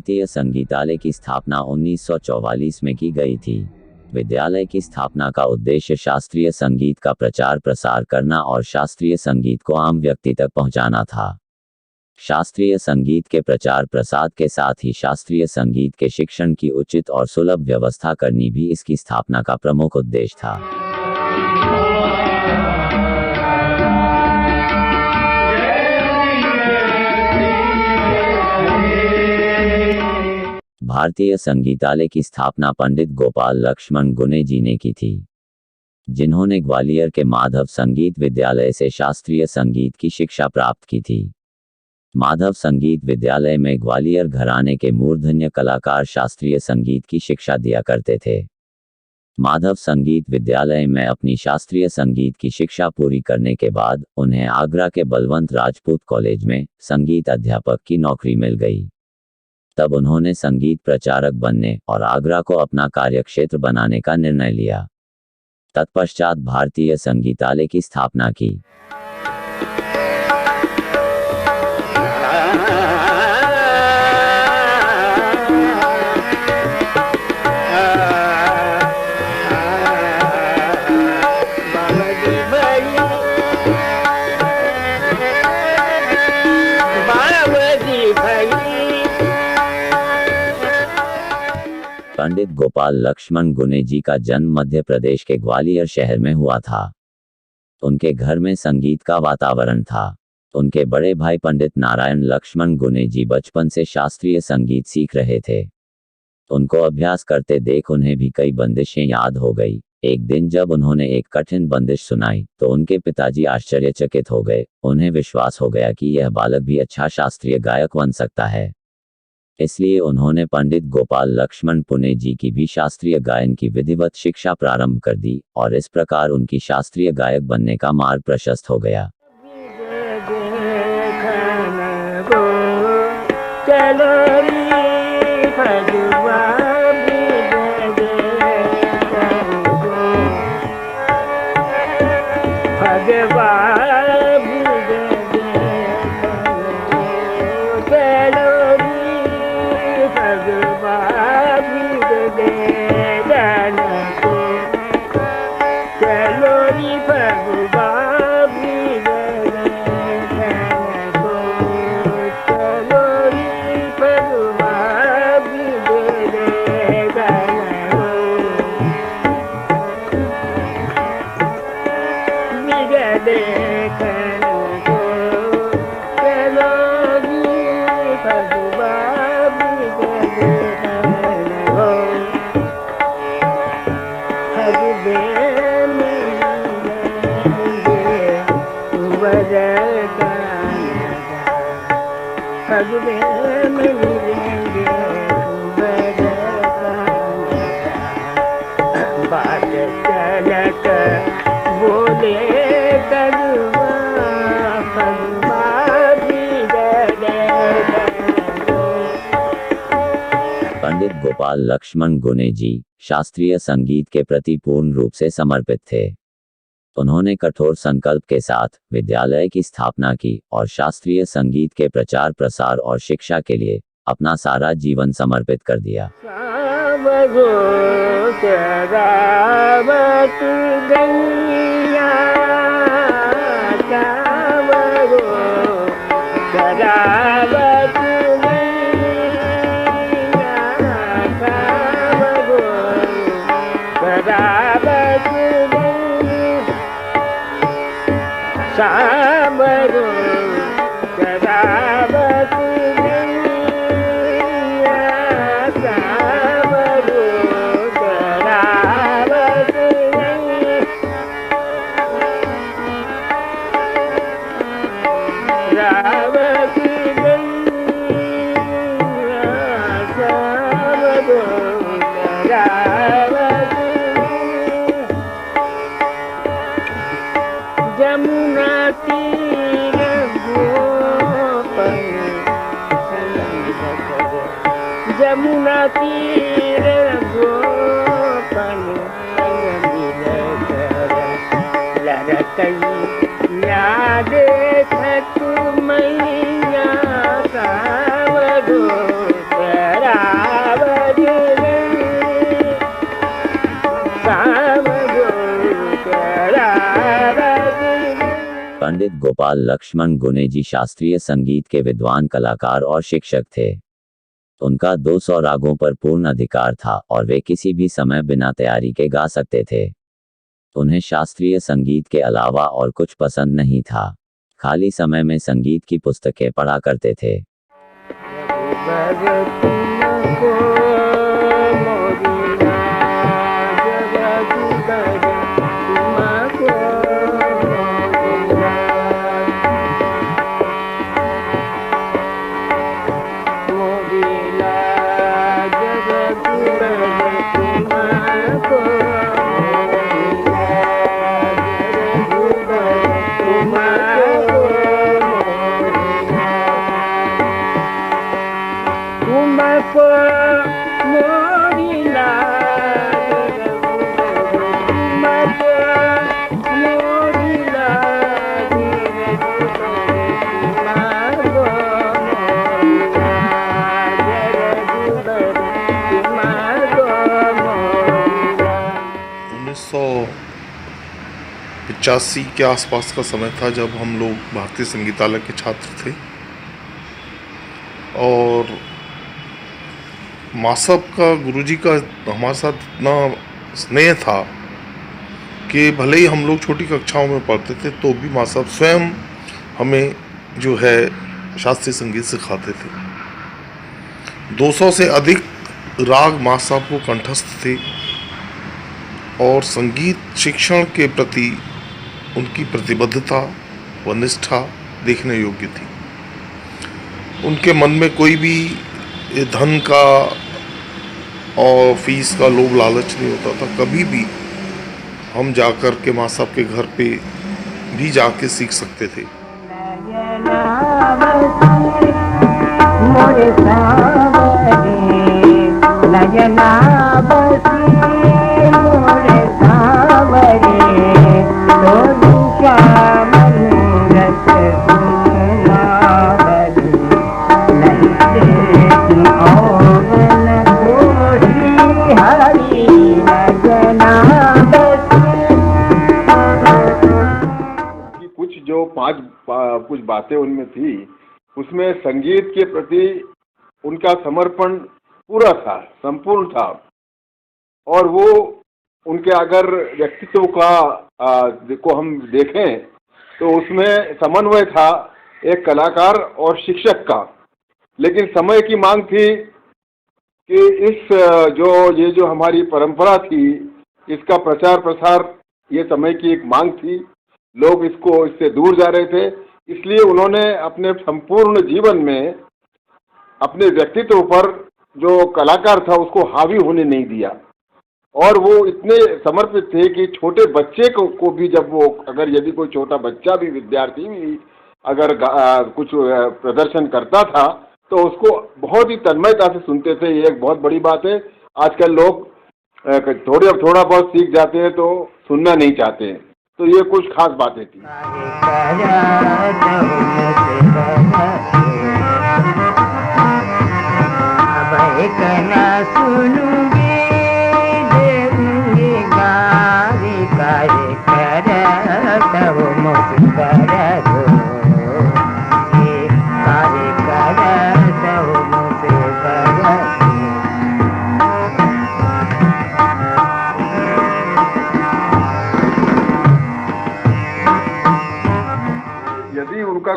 भारतीय संगीतालय की स्थापना 1944 में की गई थी। विद्यालय की स्थापना का उद्देश्य शास्त्रीय संगीत का प्रचार प्रसार करना और शास्त्रीय संगीत को आम व्यक्ति तक पहुंचाना था। शास्त्रीय संगीत के प्रचार प्रसार के साथ ही शास्त्रीय संगीत के शिक्षण की उचित और सुलभ व्यवस्था करनी भी इसकी स्थापना का प्रमुख उद्देश्य था। भारतीय संगीतालय की स्थापना पंडित गोपाल लक्ष्मण गुने जी ने की थी, जिन्होंने ग्वालियर के माधव संगीत विद्यालय से शास्त्रीय संगीत की शिक्षा प्राप्त की थी। माधव संगीत विद्यालय में ग्वालियर घराने के मूर्धन्य कलाकार शास्त्रीय संगीत की शिक्षा दिया करते थे। माधव संगीत विद्यालय में अपनी शास्त्रीय संगीत की शिक्षा पूरी करने के बाद उन्हें आगरा के बलवंत राजपूत कॉलेज में संगीत अध्यापक की नौकरी मिल गई। तब उन्होंने संगीत प्रचारक बनने और आगरा को अपना कार्यक्षेत्र बनाने का निर्णय लिया। तत्पश्चात भारतीय संगीतालय की स्थापना की। पंडित गोपाल लक्ष्मण गुने जी का जन्म मध्य प्रदेश के ग्वालियर शहर में हुआ था। उनके घर में संगीत का वातावरण था। उनके बड़े भाई पंडित नारायण लक्ष्मण गुने जी बचपन से शास्त्रीय संगीत सीख रहे थे। उनको अभ्यास करते देख उन्हें भी कई बंदिशें याद हो गई। एक दिन जब उन्होंने एक कठिन बंदिश सुनाई तो उनके पिताजी आश्चर्यचकित हो गए। उन्हें विश्वास हो गया कि यह बालक भी अच्छा शास्त्रीय गायक बन सकता है। इसलिए उन्होंने पंडित गोपाल लक्ष्मण पुने जी की भी शास्त्रीय गायन की विधिवत शिक्षा प्रारंभ कर दी और इस प्रकार उनकी शास्त्रीय गायक बनने का मार्ग प्रशस्त हो गया। पंडित गोपाल लक्ष्मण गुने जी शास्त्रीय संगीत के प्रति पूर्ण रूप से समर्पित थे। उन्होंने कठोर संकल्प के साथ विद्यालय की स्थापना की और शास्त्रीय संगीत के प्रचार प्रसार और शिक्षा के लिए अपना सारा जीवन समर्पित कर दिया। यमुना तीर गोपन लड़कई याद मैया का गोपाल लक्ष्मण गुने जी शास्त्रीय संगीत के विद्वान कलाकार और शिक्षक थे। उनका 200 रागों पर पूर्ण अधिकार था और वे किसी भी समय बिना तैयारी के गा सकते थे। उन्हें शास्त्रीय संगीत के अलावा और कुछ पसंद नहीं था। खाली समय में संगीत की पुस्तकें पढ़ा करते थे। पचासी के आसपास का समय था जब हम लोग भारतीय संगीतालय के छात्र थे और माँ साहब का, गुरुजी का हमारे साथ इतना स्नेह था कि भले ही हम लोग छोटी कक्षाओं में पढ़ते थे तो भी माँ साहब स्वयं हमें जो है शास्त्रीय संगीत सिखाते थे। 200 से अधिक राग माँ साहब को कंठस्थ थे और संगीत शिक्षण के प्रति उनकी प्रतिबद्धता व निष्ठा देखने योग्य थी। उनके मन में कोई भी धन का और फीस का लोभ लालच नहीं होता था। कभी भी हम जाकर के माँ साहब के घर पे भी जाके सीख सकते थे। कुछ बातें उनमें थी, उसमें संगीत के प्रति उनका समर्पण पूरा था, संपूर्ण था। और वो उनके अगर व्यक्तित्व को हम देखें तो उसमें समन्वय था एक कलाकार और शिक्षक का। लेकिन समय की मांग थी कि ये जो हमारी परंपरा थी, इसका प्रचार प्रसार, ये समय की एक मांग थी। लोग इससे दूर जा रहे थे, इसलिए उन्होंने अपने संपूर्ण जीवन में अपने व्यक्तित्व पर जो कलाकार था उसको हावी होने नहीं दिया। और वो इतने समर्पित थे कि छोटे बच्चे को भी जब वो, अगर यदि कोई छोटा बच्चा भी, विद्यार्थी भी अगर कुछ प्रदर्शन करता था तो उसको बहुत ही तन्मयता से सुनते थे। ये एक बहुत बड़ी बात है। आजकल लोग थोड़ा बहुत सीख जाते हैं तो सुनना नहीं चाहते हैं। तो ये कुछ खास बातें थी।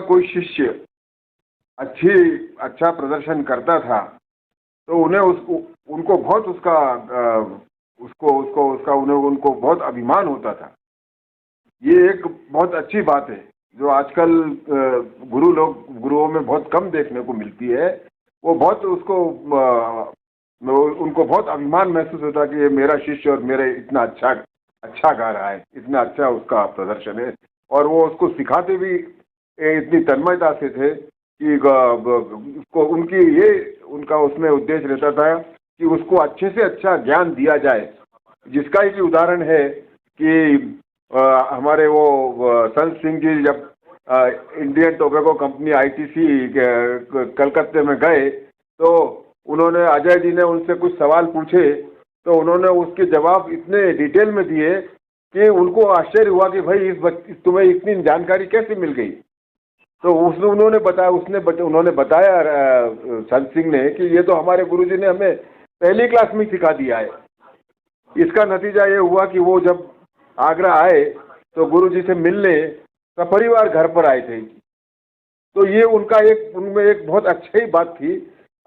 कोई शिष्य अच्छा प्रदर्शन करता था तो उनको बहुत उनको बहुत अभिमान होता था। ये एक बहुत अच्छी बात है जो आजकल गुरुओं में बहुत कम देखने को मिलती है। वो बहुत उनको बहुत अभिमान महसूस होता कि ये मेरा शिष्य और मेरे इतना अच्छा गा रहा है, इतना अच्छा उसका प्रदर्शन है। और वो उसको सिखाते भी इतनी तन्मयता से थे कि उसको उनका उसमें उद्देश्य रहता था कि उसको अच्छे से अच्छा ज्ञान दिया जाए। जिसका एक उदाहरण है कि हमारे वो संत सिंह जी जब इंडियन टोबैको कंपनी ITC कलकत्ते में गए तो उन्होंने, अजय जी ने उनसे कुछ सवाल पूछे तो उन्होंने उसके जवाब इतने डिटेल में दिए कि उनको आश्चर्य हुआ कि भाई तुम्हें इतनी जानकारी कैसे मिल गई। तो उन्होंने बताया संत सिंह ने कि ये तो हमारे गुरुजी ने हमें पहली क्लास में सिखा दिया है। इसका नतीजा ये हुआ कि वो जब आगरा आए तो गुरुजी से मिलने सपरिवार घर पर आए थे। तो ये उनमें एक बहुत अच्छी बात थी,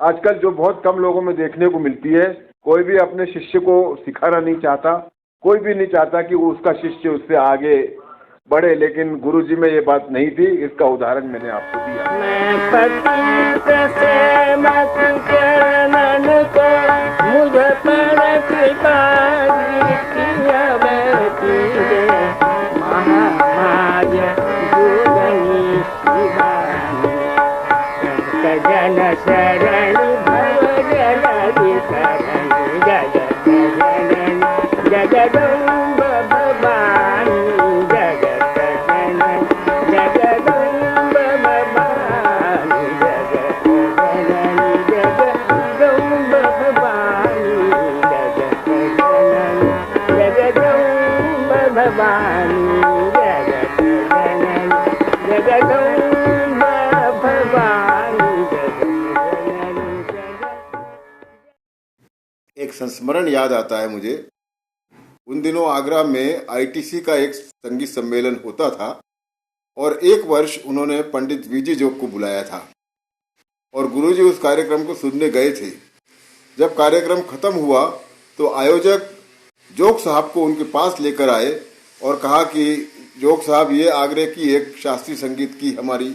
आजकल जो बहुत कम लोगों में देखने को मिलती है। कोई भी अपने शिष्य को सिखाना नहीं चाहता, कोई भी नहीं चाहता कि उसका शिष्य उससे आगे बढ़े, लेकिन गुरुजी में ये बात नहीं थी। इसका उदाहरण मैंने आपको दिया। मैं पतित से मत चरणन को मुझ पर कृपा किया बैठी रे महामाय जुगनी शिवानी जन शरण भव जलधि शरण जगत जननी जगदम्ब भवानी जगत जननी जगदम्ब भवानी जगत जननी जगदम्ब भवानी जगत जननी जगदम्ब भवानी जगत जननी जगदम्ब भवानी जगत जननी। एक संस्मरण याद आता है मुझे। उन दिनों आगरा में आईटीसी का एक संगीत सम्मेलन होता था और एक वर्ष उन्होंने पंडित वीजी जोग को बुलाया था और गुरुजी उस कार्यक्रम को सुनने गए थे। जब कार्यक्रम खत्म हुआ तो आयोजक जोग साहब को उनके पास लेकर आए और कहा कि जोग साहब, ये आगरे की एक शास्त्रीय संगीत की हमारी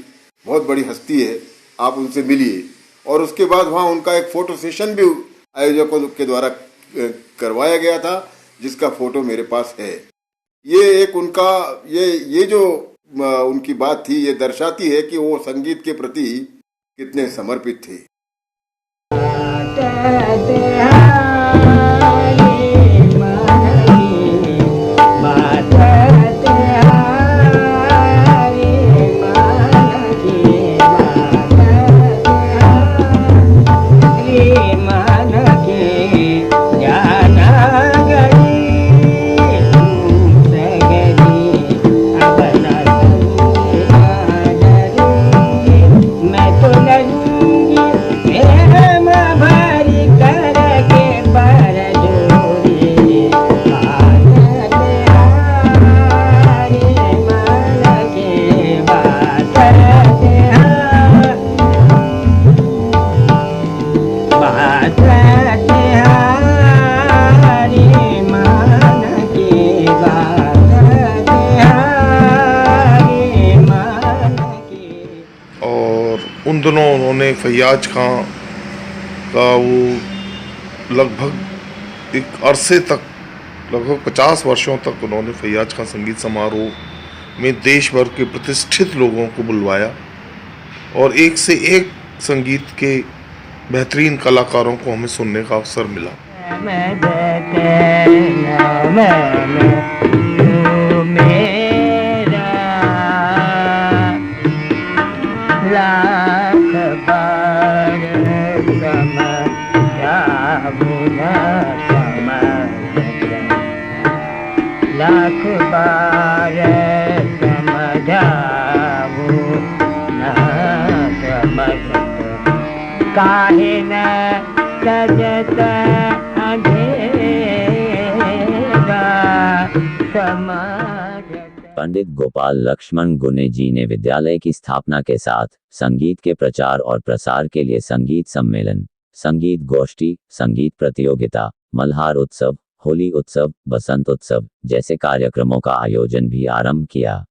बहुत बड़ी हस्ती है, आप उनसे मिलिए। और उसके बाद वहाँ उनका एक फ़ोटो सेशन भी आयोजकों के द्वारा करवाया गया था, जिसका फोटो मेरे पास है। ये एक उनका ये जो उनकी बात थी, ये दर्शाती है कि वो संगीत के प्रति कितने समर्पित थे। उन दिनों उन्होंने फैयाज खां का वो लगभग एक अरसे तक, लगभग 50 वर्षों तक उन्होंने फैयाज खां संगीत समारोह में देश भर के प्रतिष्ठित लोगों को बुलवाया और एक से एक संगीत के बेहतरीन कलाकारों को हमें सुनने का अवसर मिला। लाख बार समझाऊं न समझत काहे न सजत अंधेरा समझत। पंडित गोपाल लक्ष्मण गुने जी ने विद्यालय की स्थापना के साथ संगीत के प्रचार और प्रसार के लिए संगीत सम्मेलन, संगीत गोष्ठी, संगीत प्रतियोगिता, मल्हार उत्सव, होली उत्सव, बसंत उत्सव जैसे कार्यक्रमों का आयोजन भी आरंभ किया।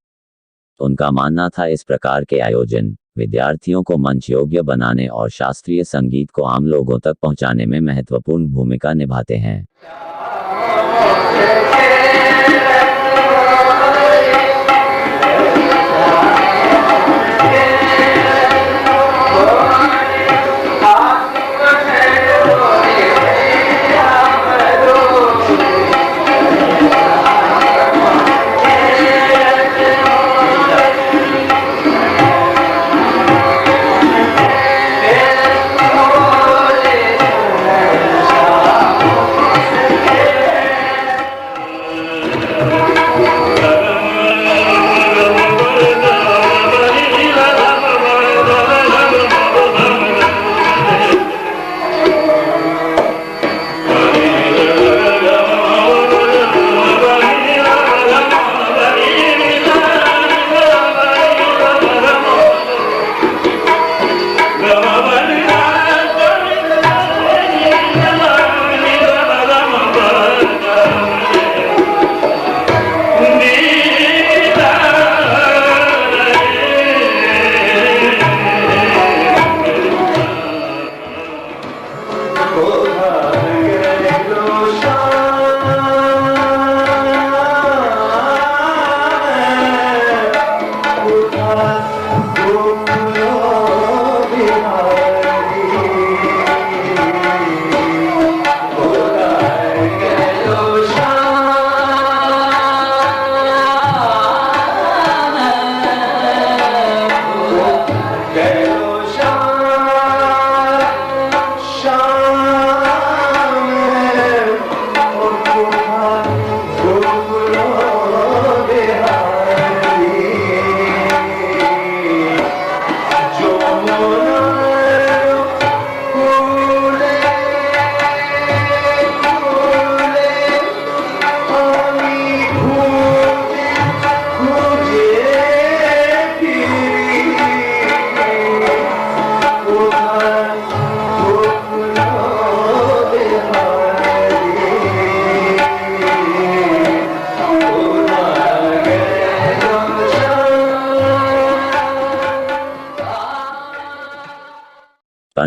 उनका मानना था इस प्रकार के आयोजन विद्यार्थियों को मंच योग्य बनाने और शास्त्रीय संगीत को आम लोगों तक पहुंचाने में महत्वपूर्ण भूमिका निभाते हैं।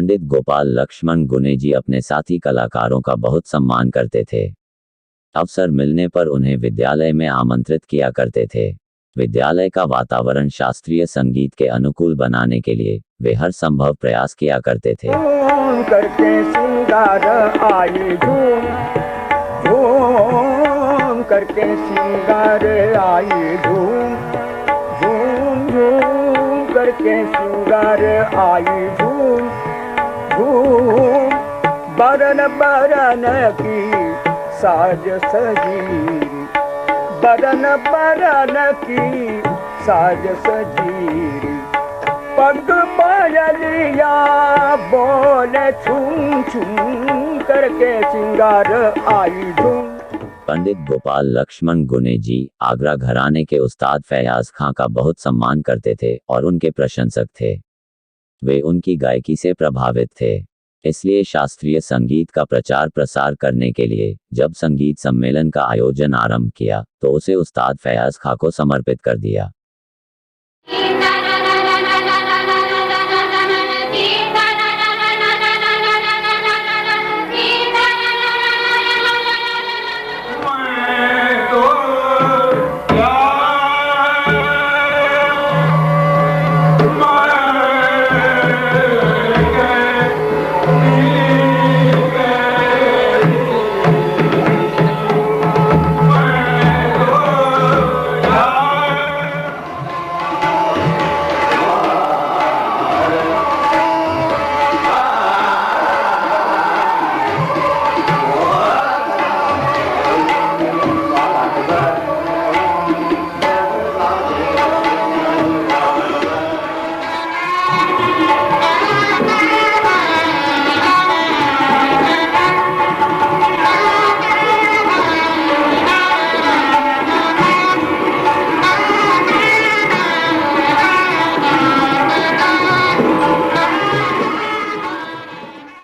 पंडित गोपाल लक्ष्मण गुने जी अपने साथी कलाकारों का बहुत सम्मान करते थे। अवसर मिलने पर उन्हें विद्यालय में आमंत्रित किया करते थे। विद्यालय का वातावरण शास्त्रीय संगीत के अनुकूल बनाने के लिए वे हर संभव प्रयास किया करते थे। झूम करके सिंगार आई झूम, झूम करके सिंगार आई झूम, झूम झूम करके सिंगार आई झूम, झूम बरन बरन की साज सजी, बरन बरन की साज सजी, पग पायलिया बोले छूम छूम करके सिंगार आई झूम। पंडित गोपाल लक्ष्मण गुने जी आगरा घराने के उस्ताद फैयाज खां का बहुत सम्मान करते थे और उनके प्रशंसक थे। वे उनकी गायकी से प्रभावित थे, इसलिए शास्त्रीय संगीत का प्रचार प्रसार करने के लिए जब संगीत सम्मेलन का आयोजन आरंभ किया तो उसे उस्ताद फैयाज खां को समर्पित कर दिया।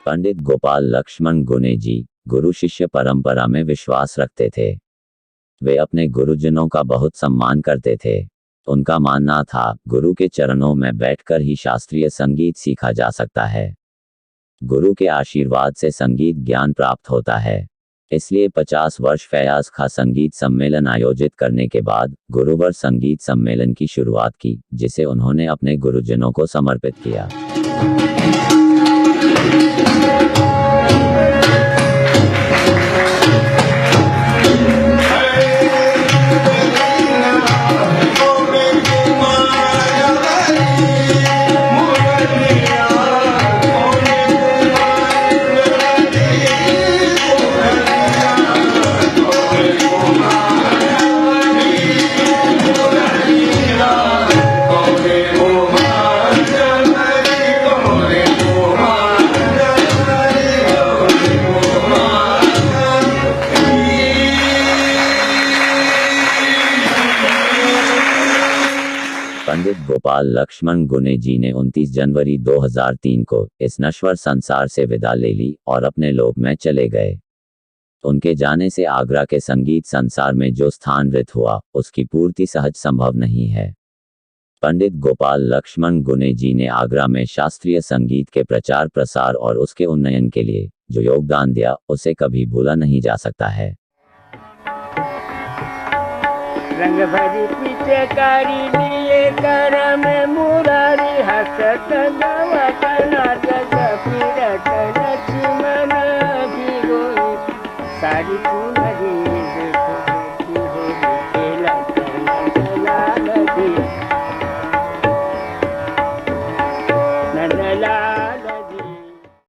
पंडित गोपाल लक्ष्मण गुने जी गुरु शिष्य परंपरा में विश्वास रखते थे। वे अपने गुरुजनों का बहुत सम्मान करते थे। उनका मानना था गुरु के चरणों में बैठकर ही शास्त्रीय संगीत सीखा जा सकता है। गुरु के आशीर्वाद से संगीत ज्ञान प्राप्त होता है। इसलिए 50 वर्ष फैयाज खां संगीत सम्मेलन आयोजित करने के बाद गुरुवर संगीत सम्मेलन की शुरुआत की, जिसे उन्होंने अपने गुरुजनों को समर्पित किया। पंडित गोपाल लक्ष्मण गुने जी ने 29 जनवरी 2003 को इस नश्वर संसार से विदा ले ली और अपने लोक में चले गए। उनके जाने से आगरा के संगीत संसार में जो स्थान रित हुआ उसकी पूर्ति सहज संभव नहीं है। पंडित गोपाल लक्ष्मण गुने जी ने आगरा में शास्त्रीय संगीत के प्रचार प्रसार और उसके उन्नयन के लिए जो योगदान दिया उसे कभी भूला नहीं जा सकता है। रंग भरी पिचकारी लिए करम मुरारी, हसत गवत नाचत फिरत लक्ष्मण भिगोई, सारी चुनरी